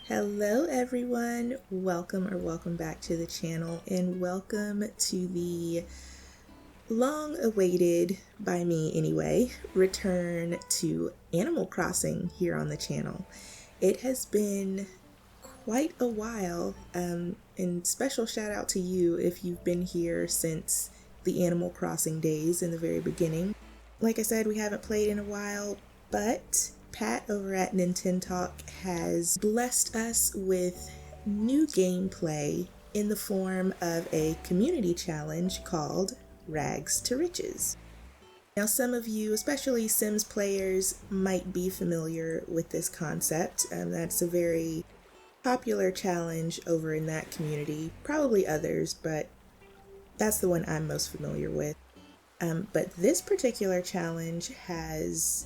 Hello everyone, welcome back to the channel, and welcome to the long awaited, by me anyway, return to Animal Crossing here on the channel. It has been quite a while, and special shout out to you if you've been here since the Animal Crossing days in the very beginning. Like I said, we haven't played in a while, but Pat over at Nintentalk has blessed us with new gameplay in the form of a community challenge called Rags to Riches. Now, some of you, especially Sims players, might be familiar with this concept. That's a very popular challenge over in that community, probably others, but that's the one I'm most familiar with. But this particular challenge has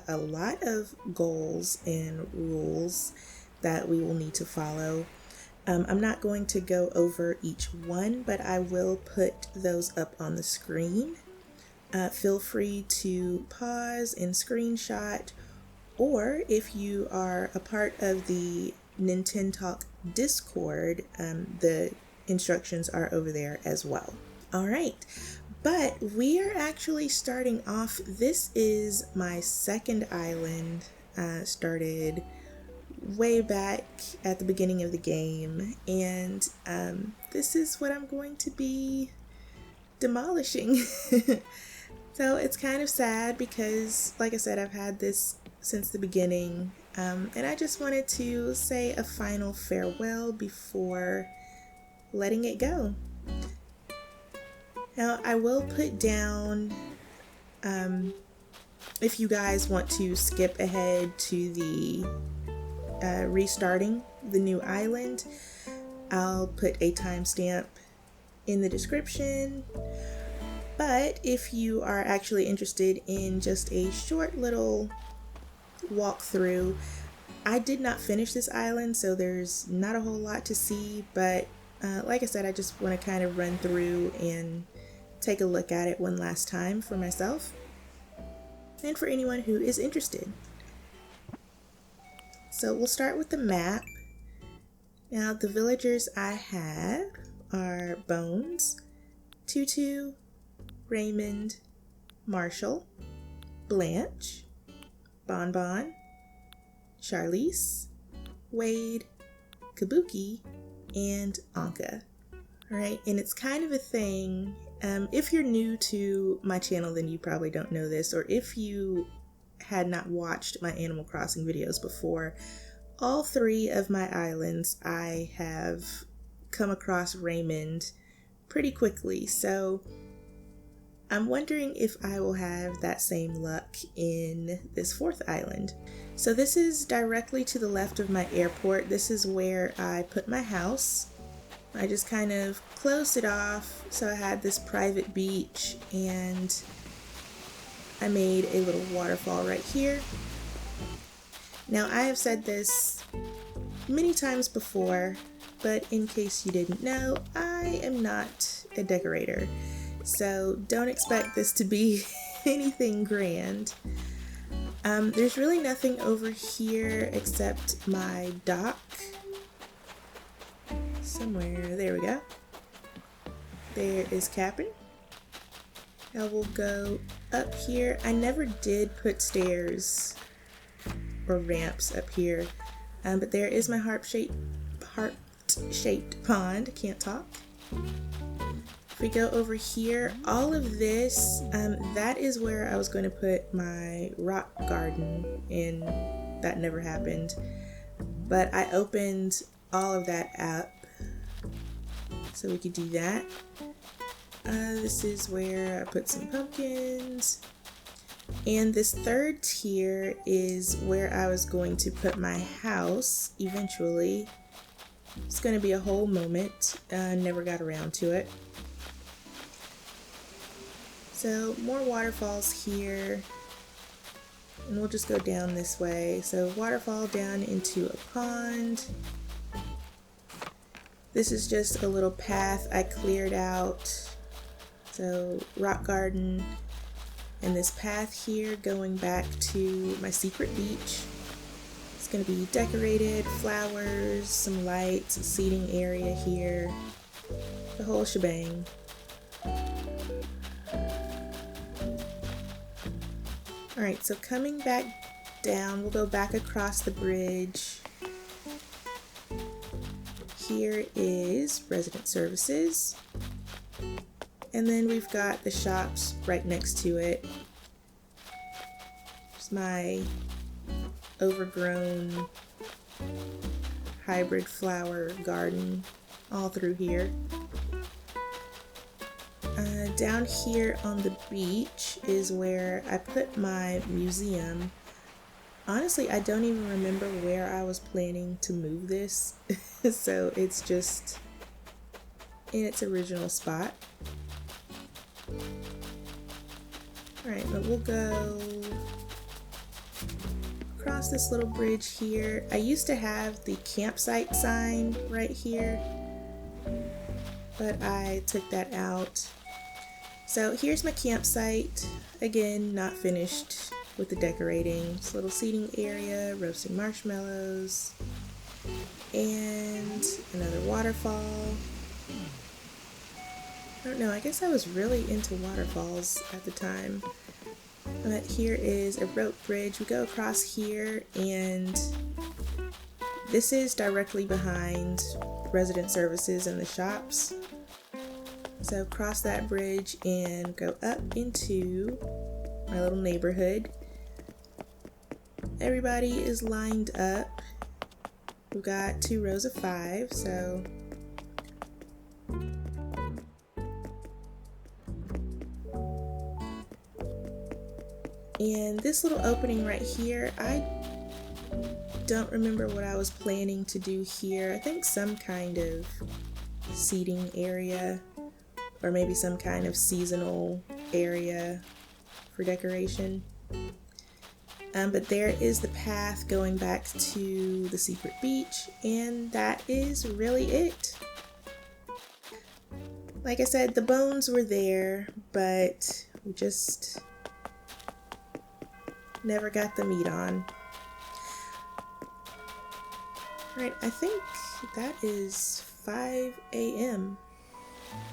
a lot of goals and rules that we will need to follow. I'm not going to go over each one, but I will put those up on the screen. Feel free to pause and screenshot, or if you are a part of the Nintentalk Discord, the instructions are over there as well. All right. But we are actually starting off, this is my second island, started way back at the beginning of the game, and this is what I'm going to be demolishing. So it's kind of sad because, like I said, I've had this since the beginning, and I just wanted to say a final farewell before letting it go. Now, I will put down, if you guys want to skip ahead to the restarting the new island, I'll put a timestamp in the description. But if you are actually interested in just a short little walkthrough, I did not finish this island, so there's not a whole lot to see, but like I said, I just want to kind of run through and take a look at it one last time for myself and for anyone who is interested. So we'll start with the map. Now the villagers I have are Bones, Tutu, Raymond, Marshall, Blanche, Bonbon, Charlize, Wade, Kabuki, and Anka. Alright, and it's kind of a thing. If you're new to my channel, then you probably don't know this, or if you had not watched my Animal Crossing videos before, all three of my islands I have come across Raymond pretty quickly, so I'm wondering if I will have that same luck in this fourth island. So this is directly to the left of my airport. This is where I put my house. I just kind of closed it off, so I had this private beach, and I made a little waterfall right here. Now, I have said this many times before, but in case you didn't know, I am not a decorator, so don't expect this to be anything grand. There's really nothing over here except my dock. Somewhere, there we go. There is Cap'n. Now we'll go up here. I never did put stairs or ramps up here, but there is my heart-shaped pond. Can't talk. If we go over here, all of this, that is where I was going to put my rock garden, and that never happened. But I opened all of that up, so we could do that. This is where I put some pumpkins. And this third tier is where I was going to put my house eventually. It's going to be a whole moment. Never got around to it. So more waterfalls here. And we'll just go down this way. So waterfall down into a pond. This is just a little path I cleared out. So rock garden, and this path here going back to my secret beach. It's gonna be decorated, flowers, some lights, a seating area here, the whole shebang. Alright, so coming back down, we'll go back across the bridge. Here is resident services. And then we've got the shops right next to it. There's my overgrown hybrid flower garden all through here. Down here on the beach is where I put my museum. Honestly, I don't even remember where I was planning to move this, so it's just in its original spot. Alright, but we'll go across this little bridge here. I used to have the campsite sign right here, but I took that out. So here's my campsite. Again, not finished with the decorating. This little seating area, roasting marshmallows, and another waterfall. I don't know, I guess I was really into waterfalls at the time. But here is a rope bridge. We go across here, and this is directly behind resident services and the shops. So cross that bridge and go up into my little neighborhood. Everybody is lined up. We've got 2 rows of 5, so and this little opening right here, I don't remember what I was planning to do here. I think some kind of seating area, or maybe some kind of seasonal area for decoration. But there is the path going back to the secret beach, and that is really it. Like I said, the bones were there, but we just never got the meat on. Right, I think that is 5 a.m.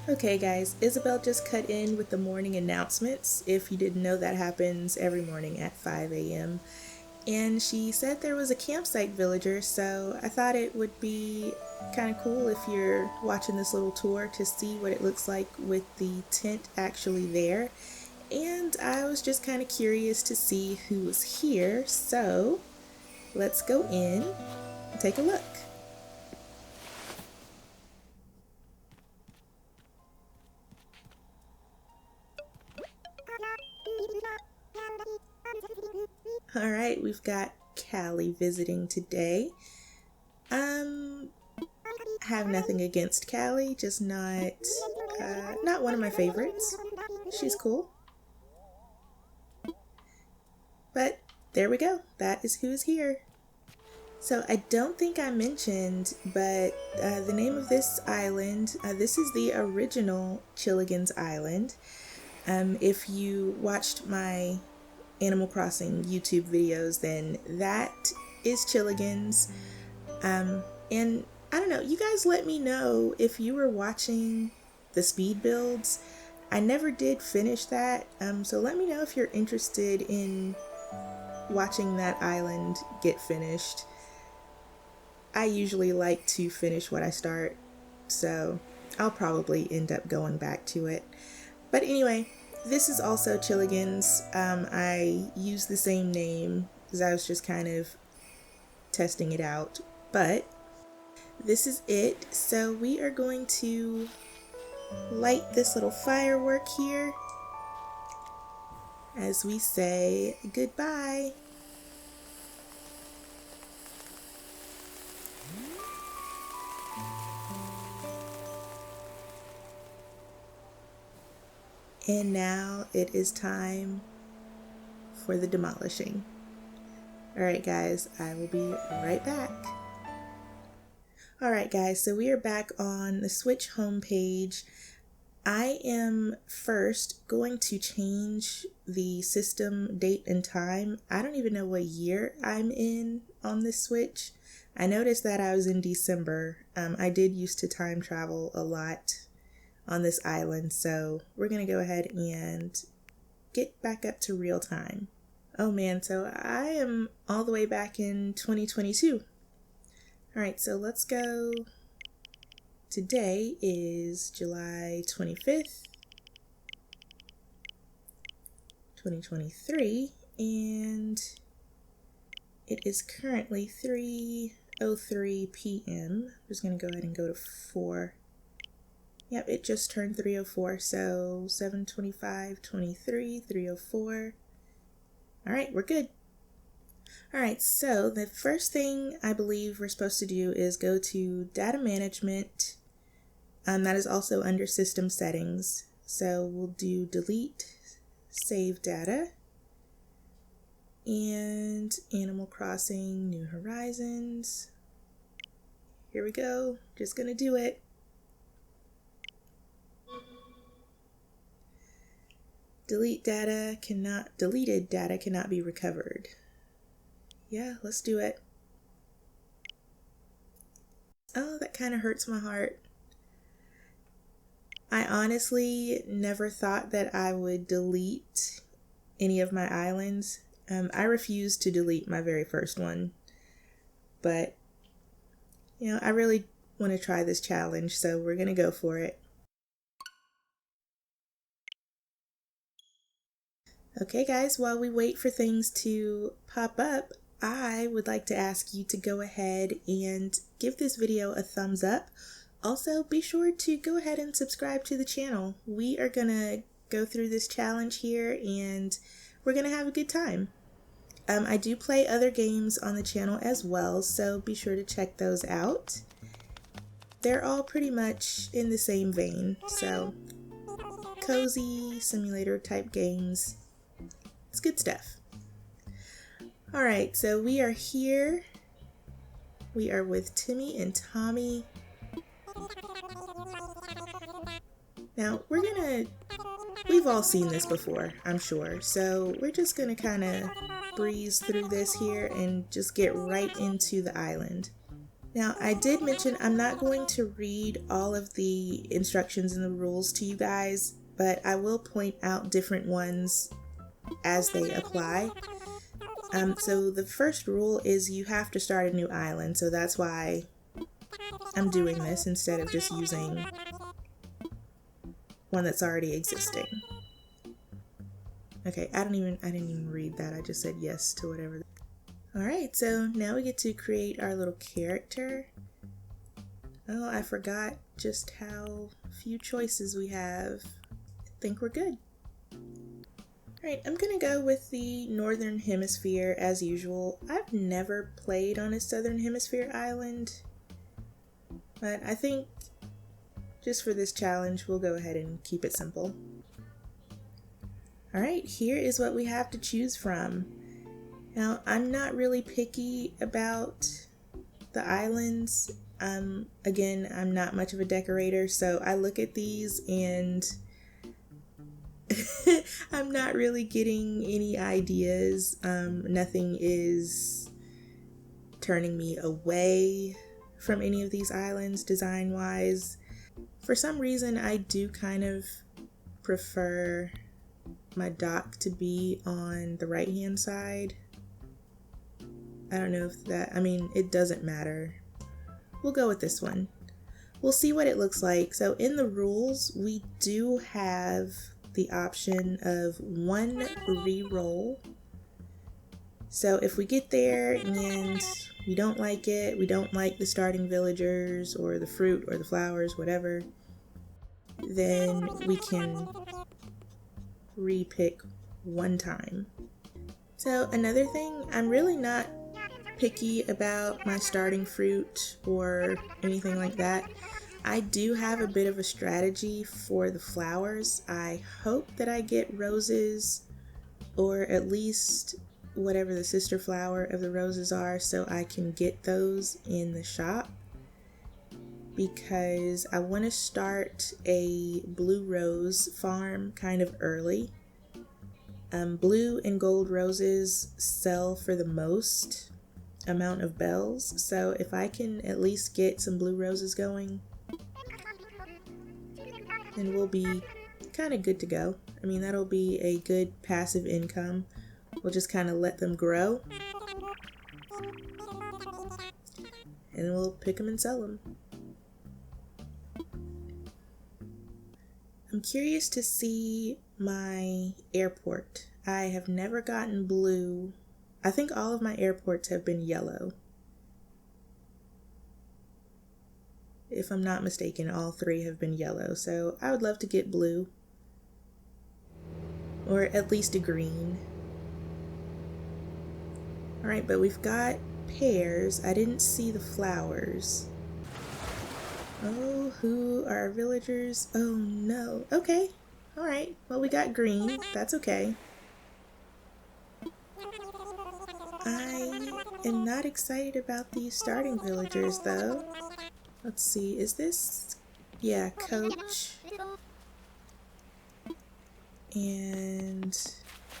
Okay guys, Isabel just cut in with the morning announcements. If you didn't know, that happens every morning at 5 a.m. And she said there was a campsite villager, so I thought it would be kind of cool if you're watching this little tour to see what it looks like with the tent actually there. And I was just kind of curious to see who was here, so let's go in and take a look. Alright, we've got Callie visiting today. Have nothing against Callie, just not one of my favorites. She's cool. But there we go, that is who is here. So I don't think I mentioned, but the name of this island, this is the original Chilligan's Island. If you watched my Animal Crossing YouTube videos, then that is Chilligan's. And I don't know, you guys let me know if you were watching the speed builds. I never did finish that, so let me know if you're interested in watching that island get finished. I usually like to finish what I start, so I'll probably end up going back to it. But anyway, this is also Chilligan's. I use the same name because I was just kind of testing it out, but this is it. So we are going to light this little firework here as we say goodbye. And now it is time for the demolishing. Alright guys, I will be right back. Alright guys, so we are back on the Switch homepage. I am first going to change the system date and time. I don't even know what year I'm in on this Switch. I noticed that I was in December. I did used to time travel a lot on this island, so we're gonna go ahead and get back up to real time. Oh man, so I am all the way back in 2022. Alright, so let's go. Today is July 25th, 2023, and it is currently 3:03 p.m. I'm just going to go ahead and go to 4. Yep, it just turned 3:04, so 7:25, 23, 3:04. Alright, we're good. Alright, so the first thing I believe we're supposed to do is go to Data Management. That is also under System Settings. So we'll do Delete, Save Data, and Animal Crossing New Horizons. Here we go. Just gonna do it. Deleted data cannot be recovered. Yeah, let's do it. Oh, that kind of hurts my heart. I honestly never thought that I would delete any of my islands. I refused to delete my very first one, but I really want to try this challenge, so we're gonna go for it. Okay guys, while we wait for things to pop up, I would like to ask you to go ahead and give this video a thumbs up. Also, be sure to go ahead and subscribe to the channel. We are gonna go through this challenge here and we're gonna have a good time. I do play other games on the channel as well, so be sure to check those out. They're all pretty much in the same vein, so cozy simulator type games. It's good stuff. Alright, so we are here. We are with Timmy and Tommy. Now, we've all seen this before, I'm sure, so we're just gonna kind of breeze through this here and just get right into the island. Now, I did mention I'm not going to read all of the instructions and the rules to you guys, but I will point out different ones as they apply. So the first rule is you have to start a new island, so that's why I'm doing this instead of just using one that's already existing. Okay, I didn't even read that. I just said yes to whatever. Alright, so now we get to create our little character. Oh, I forgot just how few choices we have. I think we're good. Alright, I'm gonna go with the Northern Hemisphere as usual. I've never played on a Southern Hemisphere island, but I think just for this challenge, we'll go ahead and keep it simple. Alright, here is what we have to choose from. Now, I'm not really picky about the islands. Again, I'm not much of a decorator, so I look at these and I'm not really getting any ideas. Nothing is turning me away from any of these islands design-wise. For some reason, I do kind of prefer my dock to be on the right-hand side. I don't know if that, it doesn't matter. We'll go with this one. We'll see what it looks like. So in the rules, we do have the option of 1 re-roll. So if we get there and we don't like it, we don't like the starting villagers or the fruit or the flowers, whatever, then we can re-pick 1 time. So another thing, I'm really not picky about my starting fruit or anything like that. I do have a bit of a strategy for the flowers. I hope that I get roses, or at least whatever the sister flower of the roses are, so I can get those in the shop, because I want to start a blue rose farm kind of early. Blue and gold roses sell for the most amount of bells. So if I can at least get some blue roses going, then we'll be kind of good to go. I mean, that'll be a good passive income. We'll just kind of let them grow, and we'll pick them and sell them. I'm curious to see my airport. I have never gotten blue. I think all of my airports have been yellow. If I'm not mistaken, all 3 have been yellow. So I would love to get blue. Or at least a green. Alright, but we've got pears. I didn't see the flowers. Oh, who are our villagers? Oh no. Okay. Alright. Well, we got green. That's okay. I am not excited about these starting villagers, though. Let's see. Is this... Yeah, Coach. And...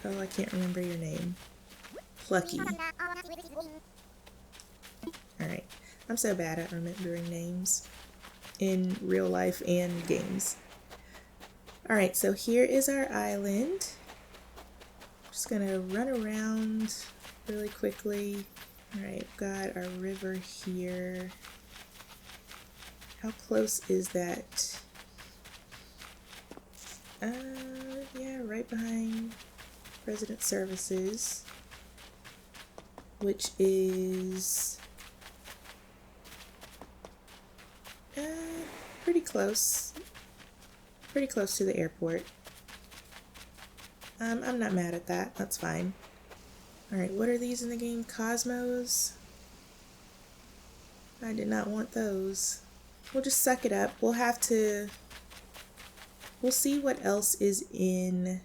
Oh, I can't remember your name. Plucky. Alright. I'm so bad at remembering names in real life and games. Alright, so here is our island. Just gonna run around really quickly. Alright, we've got our river here. How close is that? Yeah, right behind Resident Services, which is pretty close to the airport. I'm not mad at that. That's fine. Alright, what are these in the game? Cosmos? I did not want those. We'll just suck it up. We'll see what else is in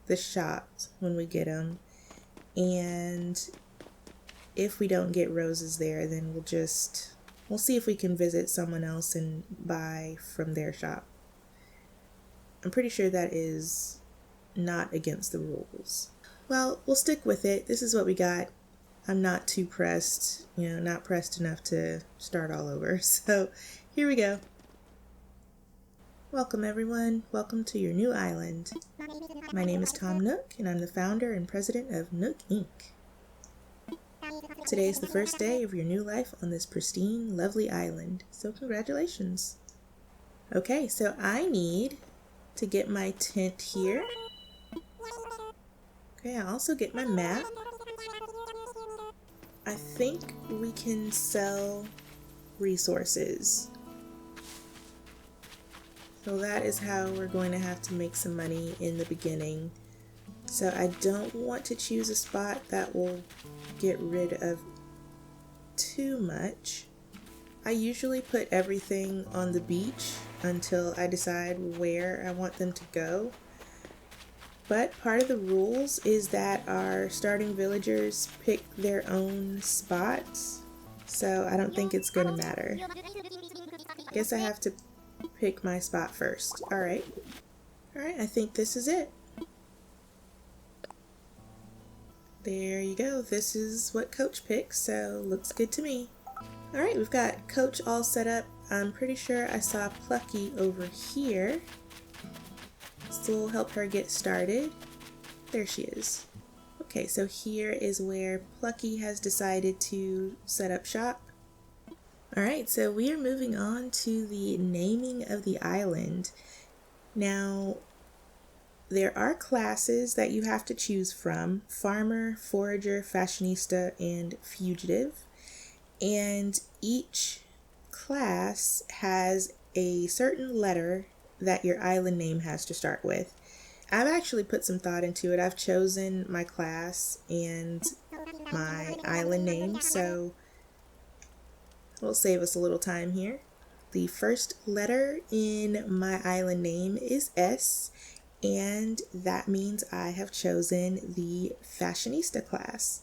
the shops when we get them. And if we don't get roses there, then we'll see if we can visit someone else and buy from their shop. I'm pretty sure that is not against the rules. Well, we'll stick with it. This is what we got. I'm not too pressed, not pressed enough to start all over. So here we go. Welcome everyone. Welcome to your new island. My name is Tom Nook, and I'm the founder and president of Nook Inc. Today is the first day of your new life on this pristine, lovely island. So congratulations. Okay, so I need to get my tent here. Okay, I also get my map. I think we can sell resources. So that is how we're going to have to make some money in the beginning. So I don't want to choose a spot that will get rid of too much. I usually put everything on the beach until I decide where I want them to go. But part of the rules is that our starting villagers pick their own spots. So I don't think it's going to matter. Guess I have to pick my spot first. Alright, I think this is it. There you go. This is what Coach picks, so looks good to me. Alright, we've got Coach all set up. I'm pretty sure I saw Plucky over here. So we'll help her get started. There she is. Okay, so here is where Plucky has decided to set up shop. Alright, so we are moving on to the naming of the island. Now, there are classes that you have to choose from: Farmer, Forager, Fashionista, and Fugitive. And each class has a certain letter that your island name has to start with. I've actually put some thought into it. I've chosen my class and my island name, so we'll save us a little time here. The first letter in my island name is S, and that means I have chosen the Fashionista class.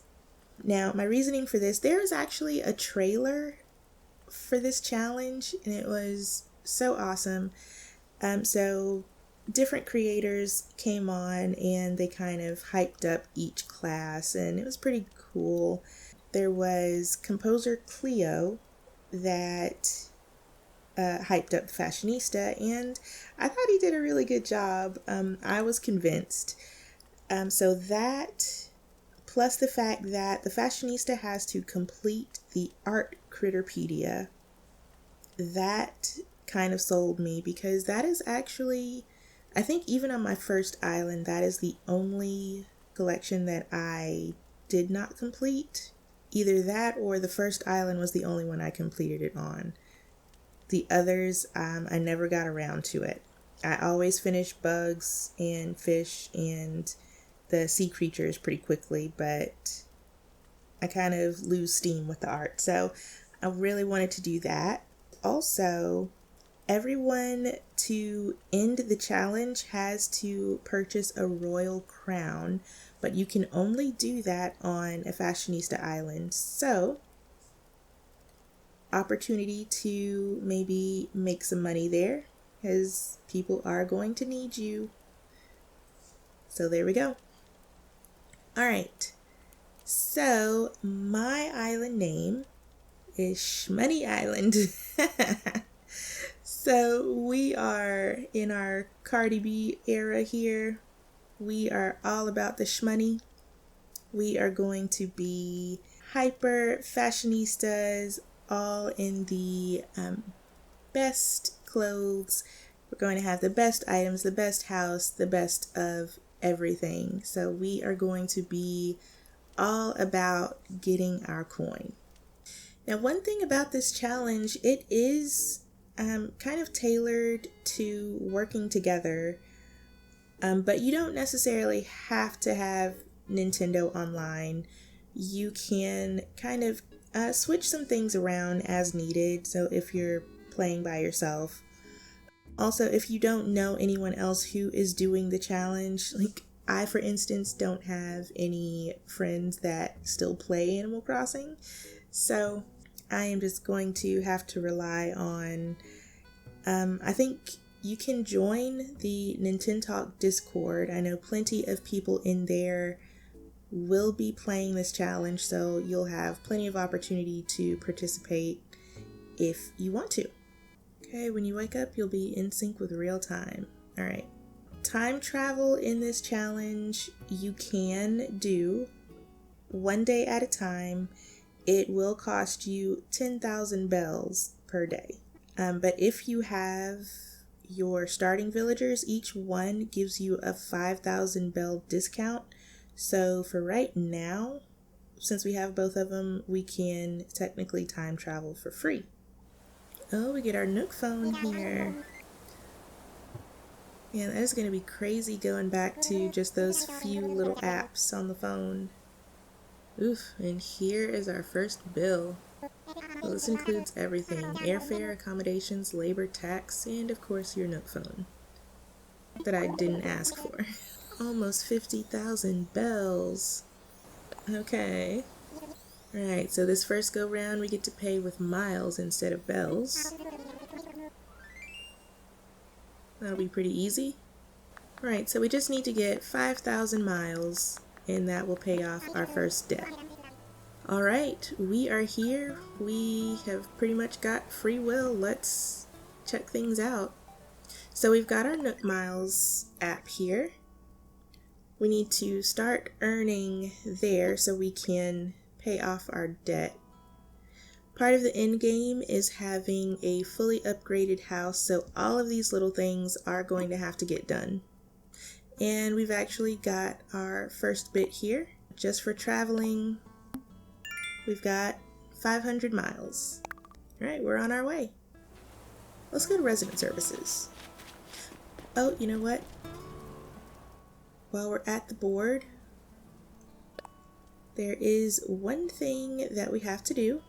Now, my reasoning for this, there is actually a trailer for this challenge, and it was so awesome. So different creators came on and they kind of hyped up each class, and it was pretty cool. there was composer Cleo that hyped up the Fashionista, and I thought he did a really good job. I was convinced. So that, plus the fact that the Fashionista has to complete the Art Critterpedia, that kind of sold me, because that is actually, I think even on my first island, that is the only collection that I did not complete. Either that or the first island was the only one I completed it on. The others, I never got around to it. I always finish bugs and fish and the sea creatures pretty quickly, but I kind of lose steam with the art. So I really wanted to do that. Also, everyone to end the challenge has to purchase a royal crown, but you can only do that on a Fashionista island. So, opportunity to maybe make some money there, because people are going to need you. So there we go. All right. So my island name is Shmoney Island. So we are in our Cardi B era here. We are all about the shmoney. We are going to be hyper fashionistas, all in the best clothes. We're going to have the best items, the best house, the best of everything. So we are going to be all about getting our coin. Now, one thing about this challenge, it is kind of tailored to working together, but you don't necessarily have to have Nintendo Online. You can kind of switch some things around as needed. So if you're playing by yourself. Also, if you don't know anyone else who is doing the challenge, like I, for instance, don't have any friends that still play Animal Crossing. So I am just going to have to rely on, I think you can join the Nintendo Talk Discord. I know plenty of people in there will be playing this challenge, so you'll have plenty of opportunity to participate if you want to. Okay, when you wake up, you'll be in sync with real time. All right. Time travel in this challenge, you can do one day at a time. It will cost you 10,000 bells per day. But if you have your starting villagers, each one gives you a 5,000 bell discount. So for right now, since we have both of them, we can technically time travel for free. Oh, we get our Nook phone here. Yeah, that is going to be crazy going back to just those few little apps on the phone. Oof, and here is our first bill. Well, this includes everything: airfare, accommodations, labor, tax, and of course your Nook phone that I didn't ask for. Almost 50,000 bells. Okay. Alright, so this first go round we get to pay with miles instead of bells. That'll be pretty easy. Alright, so we just need to get 5,000 miles and that will pay off our first debt. Alright, we are here. We have pretty much got free will. Let's check things out. So we've got our Nook Miles app here. We need to start earning there so we can pay off our debt. Part of the end game is having a fully upgraded house, so all of these little things are going to have to get done. And we've actually got our first bit here. Just for traveling, we've got 500 miles. Alright, we're on our way. Let's go to resident services. Oh, you know what? While we're at the board, there is one thing that we have to do.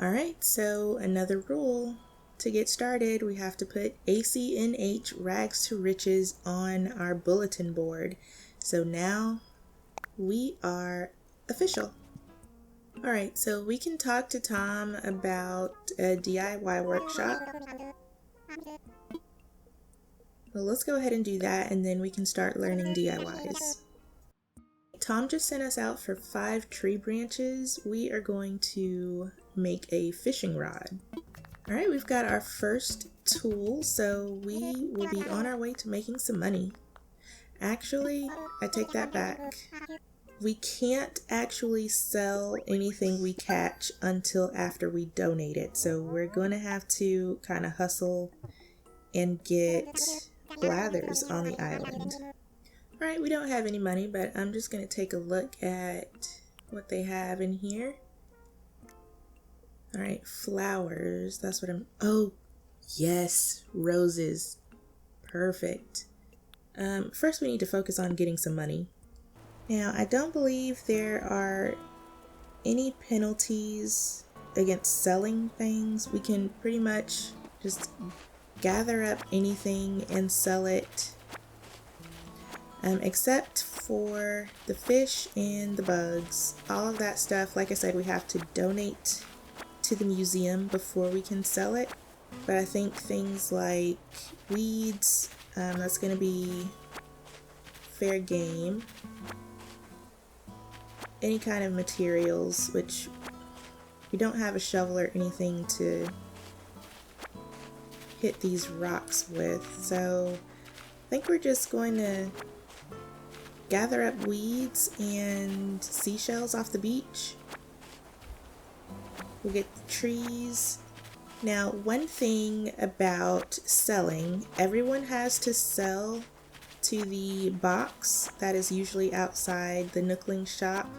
Alright, so another rule. To get started, we have to put ACNH Rags to Riches on our bulletin board. So now we are official. Alright, so we can talk to Tom about a DIY workshop. Well, let's go ahead and do that, and then we can start learning DIYs. Tom just sent us out for 5 tree branches. We are going to make a fishing rod. All right, we've got our first tool, so we will be on our way to making some money. Actually, I take that back. We can't actually sell anything we catch until after we donate it, so we're going to have to kind of hustle and get blathers on the island. Alright, we don't have any money, but I'm just going to take a look at what they have in here. Alright, flowers, that's what oh, yes, roses. Perfect. First we need to focus on getting some money. Now, I don't believe there are any penalties against selling things. We can pretty much just gather up anything and sell it, except for the fish and the bugs. All of that stuff, like I said, we have to donate to the museum before we can sell it. But I think things like weeds, that's going to be fair game. Any kind of materials, which we don't have a shovel or anything to hit these rocks with, so I think we're just going to gather up weeds and seashells off the beach. We'll get the trees. Now, one thing about selling, everyone has to sell to the box that is usually outside the Nookling shop,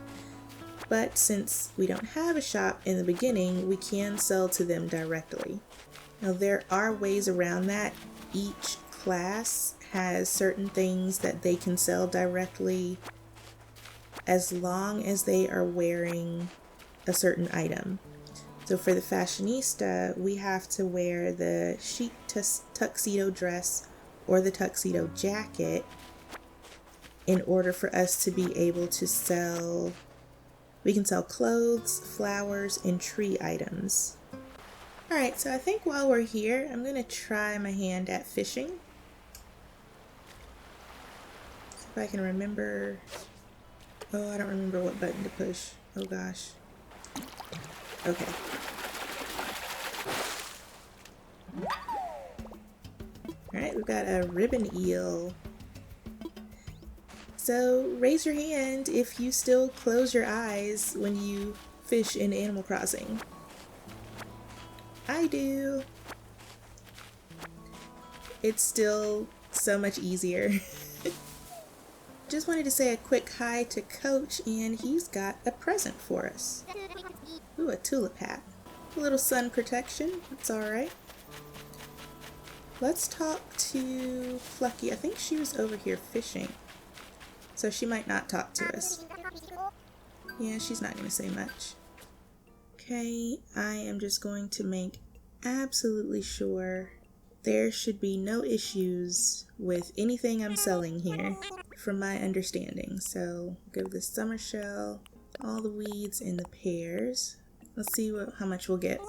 but since we don't have a shop in the beginning, we can sell to them directly. Now, there are ways around that. Each class has certain things that they can sell directly as long as they are wearing a certain item. So for the fashionista, we have to wear the chic tuxedo dress or the tuxedo jacket in order for us to be able to sell. We can sell clothes, flowers, and tree items. Alright, so I think while we're here, I'm going to try my hand at fishing. See if I can remember. Oh, I don't remember what button to push. Oh gosh. Okay. Alright, we've got a ribbon eel. So raise your hand if you still close your eyes when you fish in Animal Crossing. I do. It's still so much easier. Just wanted to say a quick hi to Coach, and he's got a present for us. Ooh, a tulip hat. A little sun protection, it's alright. Let's talk to Flucky. I think she was over here fishing, so she might not talk to us. Yeah, she's not going to say much. Okay, I am just going to make absolutely sure there should be no issues with anything I'm selling here, from my understanding. So, give the summer shell, all the weeds and the pears. Let's see how much we'll get.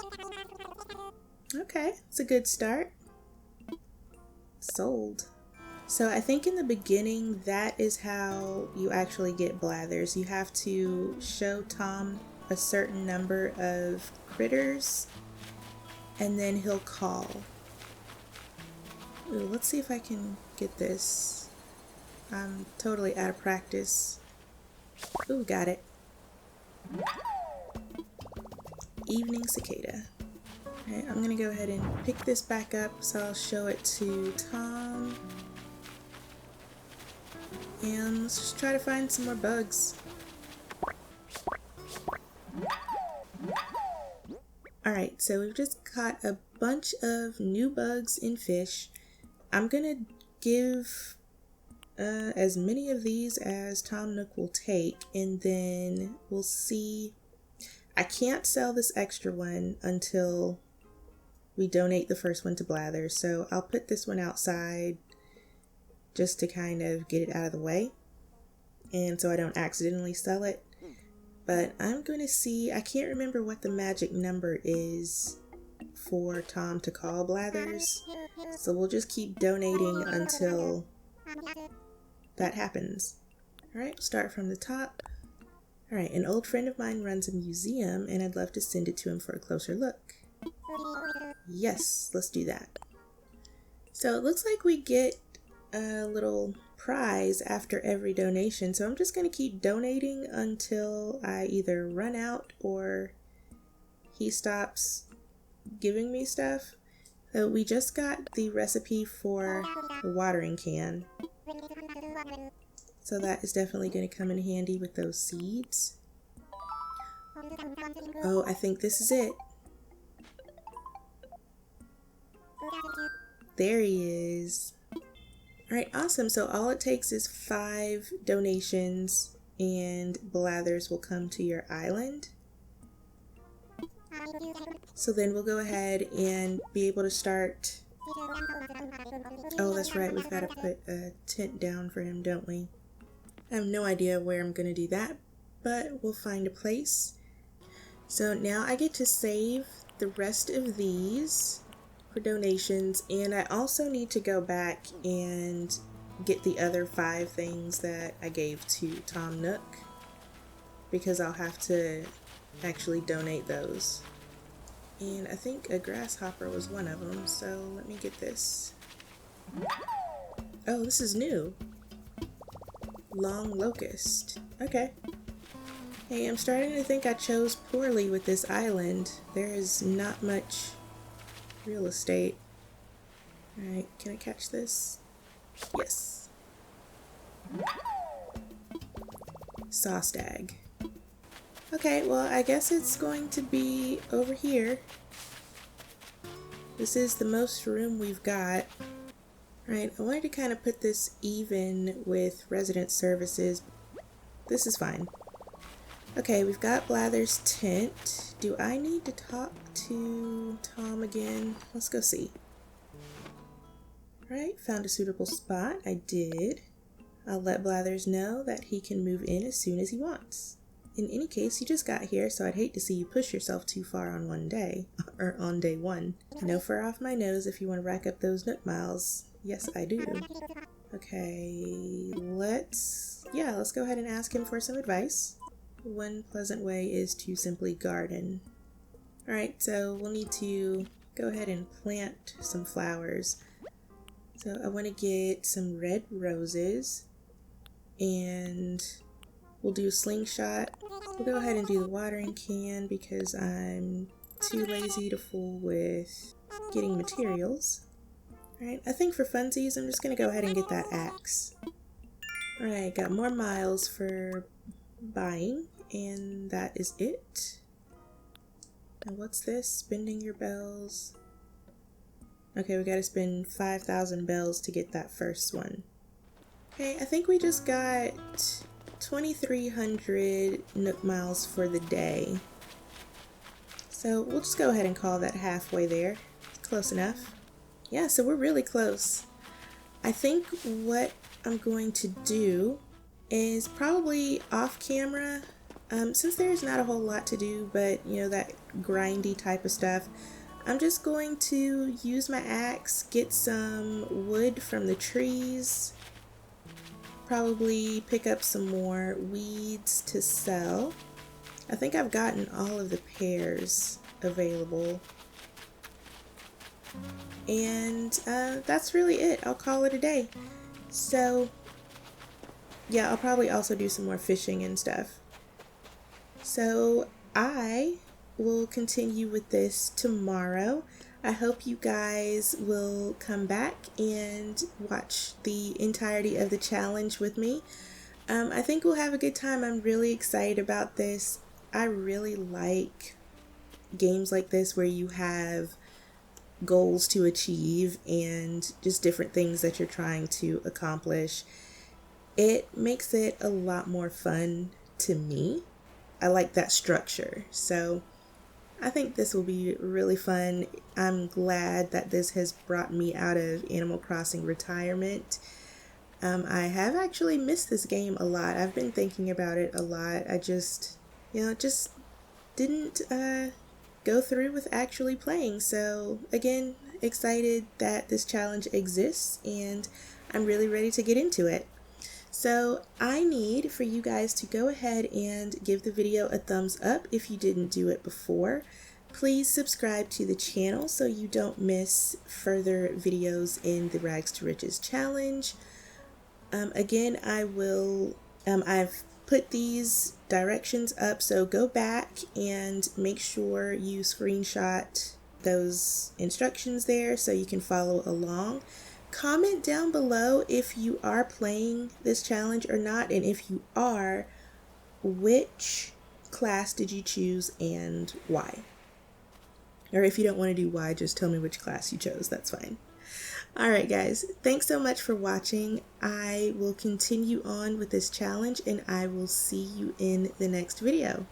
Okay, it's a good start. Sold. So I think in the beginning, that is how you actually get blathers. You have to show Tom a certain number of critters, and then he'll call. Ooh, let's see if I can get this. I'm totally out of practice. Ooh, got it. Evening cicada. Alright, I'm gonna go ahead and pick this back up, so I'll show it to Tom. And let's just try to find some more bugs. Alright, so we've just caught a bunch of new bugs and fish. I'm gonna give as many of these as Tom Nook will take, and then we'll see. I can't sell this extra one until we donate the first one to Blather, so I'll put this one outside just to kind of get it out of the way, and so I don't accidentally sell it. But I'm going to see, I can't remember what the magic number is for Tom to call Blathers, so we'll just keep donating until that happens. Alright, start from the top. Alright, an old friend of mine runs a museum and I'd love to send it to him for a closer look. Yes, let's do that. So it looks like we get a little prize after every donation, so I'm just going to keep donating until I either run out or he stops giving me stuff. So we just got the recipe for the watering can, so that is definitely going to come in handy with those seeds. Oh, I think this is it. There he is. Alright, awesome. So all it takes is 5 donations and Blathers will come to your island. So then we'll go ahead and be able to start. Oh, that's right. We've got to put a tent down for him, don't we? I have no idea where I'm going to do that, but we'll find a place. So now I get to save the rest of these for donations, and I also need to go back and get the other 5 things that I gave to Tom Nook, because I'll have to actually donate those. And I think a grasshopper was one of them, so let me get this. Oh, this is new. Long locust. Okay. Hey, I'm starting to think I chose poorly with this island. There is not much real estate. Alright, can I catch this? Yes. Sawstag. Okay, well, I guess it's going to be over here. This is the most room we've got. Alright, I wanted to kind of put this even with resident services. This is fine. Okay, we've got Blather's tent. Do I need to talk to Tom again? Let's go see. Alright, found a suitable spot. I did. I'll let Blathers know that he can move in as soon as he wants. In any case, you just got here, so I'd hate to see you push yourself too far on one day, or on day 1. No fur off my nose if you want to rack up those Nook miles. Yes, I do. Okay, let's go ahead and ask him for some advice. One pleasant way is to simply garden. Alright, so we'll need to go ahead and plant some flowers. So I want to get some red roses, and we'll do a slingshot. We'll go ahead and do the watering can because I'm too lazy to fool with getting materials. Alright, I think for funsies, I'm just going to go ahead and get that axe. Alright, got more miles for buying, and that is it. Now what's this? Spending your bells. Okay, we gotta spend 5,000 bells to get that first one. Okay, I think we just got 2,300 Nook miles for the day. So we'll just go ahead and call that halfway there. Close enough. Yeah, so we're really close. I think what I'm going to do is probably off camera, since there's not a whole lot to do but, you know, that grindy type of stuff, I'm just going to use my axe, get some wood from the trees, probably pick up some more weeds to sell. I think I've gotten all of the pears available. And that's really it. I'll call it a day. So yeah, I'll probably also do some more fishing and stuff. So I will continue with this tomorrow. I hope you guys will come back and watch the entirety of the challenge with me. I think we'll have a good time. I'm really excited about this. I really like games like this where you have goals to achieve and just different things that you're trying to accomplish. It makes it a lot more fun to me. I like that structure. So I think this will be really fun. I'm glad that this has brought me out of Animal Crossing retirement. I have actually missed this game a lot. I've been thinking about it a lot. I just didn't go through with actually playing. So again, excited that this challenge exists and I'm really ready to get into it. So I need for you guys to go ahead and give the video a thumbs up if you didn't do it before. Please subscribe to the channel so you don't miss further videos in the Rags to Riches challenge. Again, I've put these directions up, so go back and make sure you screenshot those instructions there so you can follow along. Comment down below if you are playing this challenge or not, and if you are, which class did you choose and why? Or if you don't want to do why, just tell me which class you chose. That's fine. Alright guys, thanks so much for watching. I will continue on with this challenge and I will see you in the next video.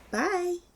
Bye!